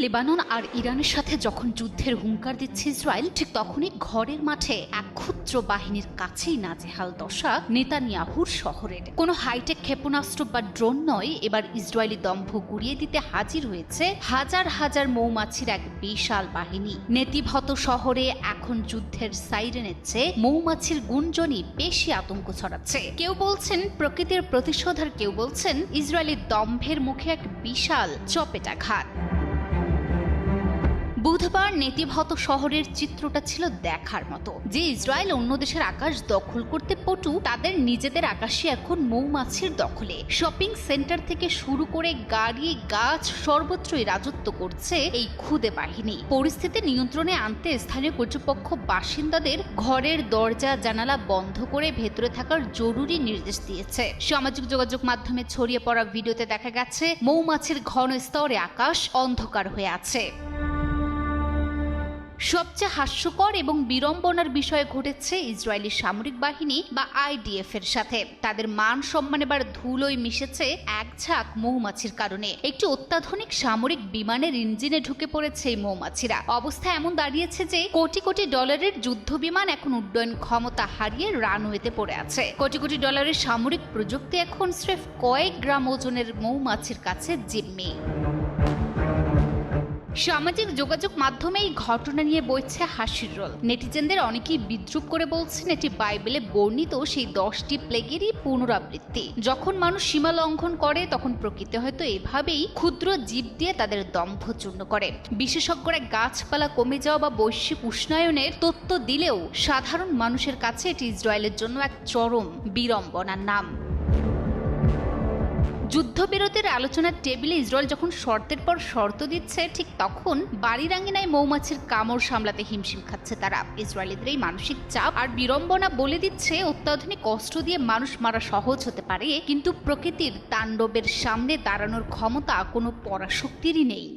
Lebanon আর ইরানের সাথে যখন যুদ্ধের হুঙ্কার দিচ্ছে ইসরায়েল, ঠিক তখনই ঘরের মাঠে এক ক্ষুদ্র বাহিনীর কাছেই নাজেহাল দশা নেতানিয়াহুর শহরের। কোনো হাইটেক ক্ষেপণাস্ত্র বা ড্রোন নয়, এবার ইসরায়েলি দম্ভ গুড়িয়ে দিতে হাজির হয়েছে হাজার হাজার মৌমাছির এক বিশাল বাহিনী। নেতিভত শহরে এখন যুদ্ধের সাইরেনের চেয়ে মৌমাছির গুঞ্জনই বেশি আতঙ্ক ছড়াচ্ছে। কেউ বলছেন প্রকৃতির প্রতিশোধ, আর কেউ বলছেন ইসরায়েলি দম্ভের মুখে এক বিশাল চপেটাঘাত। বুধবার নেতিভত শহরের চিত্রটা ছিল দেখার মতো। যে ইসরায়েল অন্য দেশের আকাশ দখল করতে পটু, তাদের নিজেদের আকাশে এখন মৌমাছির দখলে। শপিং সেন্টার থেকে শুরু করে গাড়ি, গাছ সর্বত্রই রাজত্ব করছে এই ক্ষুদে বাহিনী। পরিস্থিতি নিয়ন্ত্রণে আনতে স্থানীয় কর্তৃপক্ষ বাসিন্দাদের ঘরের দরজা জানালা বন্ধ করে ভেতরে থাকার জরুরি নির্দেশ দিয়েছে। সামাজিক যোগাযোগ মাধ্যমে ছড়িয়ে পড়া ভিডিওতে দেখা গেছে মৌমাছির ঘন স্তরে আকাশ অন্ধকার হয়ে আছে। সবচেয়ে হাস্যকর এবং বিড়ম্বনার বিষয় ঘটেছে ইসরায়েলি সামরিক বাহিনী বা আইডিএফ এর সাথে। তাদের মান সম্মান এবার ধুলোয় মিশেছে এক ঝাঁক মৌমাছির কারণে। একটি অত্যাধুনিক সামরিক বিমানের ইঞ্জিনে ঢুকে পড়েছে এই মৌমাছিরা। অবস্থা এমন দাঁড়িয়েছে যে কোটি কোটি ডলারের যুদ্ধ বিমান এখন উড্ডয়ন ক্ষমতা হারিয়ে রানওয়েতে পড়ে আছে। কোটি কোটি ডলারের সামরিক প্রযুক্তি এখন স্রেফ কয়েক গ্রাম ওজনের মৌমাছির কাছে জিম্মি। সামাজিক যোগাযোগ মাধ্যমে এই ঘটনা নিয়ে বইছে হাসির রোল। নেটিজেনদের অনেকেই বিদ্রুপ করে বলছেন এটি বাইবেলে বর্ণিত সেই 10টি প্লেগেরই পুনরাবৃত্তি। যখন মানুষ সীমা লঙ্ঘন করে, তখন প্রকৃতি হয়তো এভাবেই ক্ষুদ্র জীব দিয়ে তাদের দম্ভ চূর্ণ করে। বিশেষজ্ঞরা গাছপালা কমে যাওয়া বা বৈশ্বিক উষ্ণায়নের তথ্য দিলেও সাধারণ মানুষের কাছে এটি ইসরায়েলের জন্য এক চরম বিড়ম্বনার নাম। যুদ্ধবিরতির আলোচনার টেবিলে ইসরায়েল যখন শর্তের পর শর্ত দিচ্ছে, ঠিক তখন বাড়ির আঙিনায় মৌমাছির কামড় সামলাতে হিমশিম খাচ্ছে তারা। ইসরায়েলিদের এই মানসিক চাপ আর বিড়ম্বনা বলে দিচ্ছে অত্যাধুনিক অস্ত্র দিয়ে মানুষ মারা সহজ হতে পারে, কিন্তু প্রকৃতির তাণ্ডবের সামনে দাঁড়ানোর ক্ষমতা কোনো পরাশক্তিরই নেই।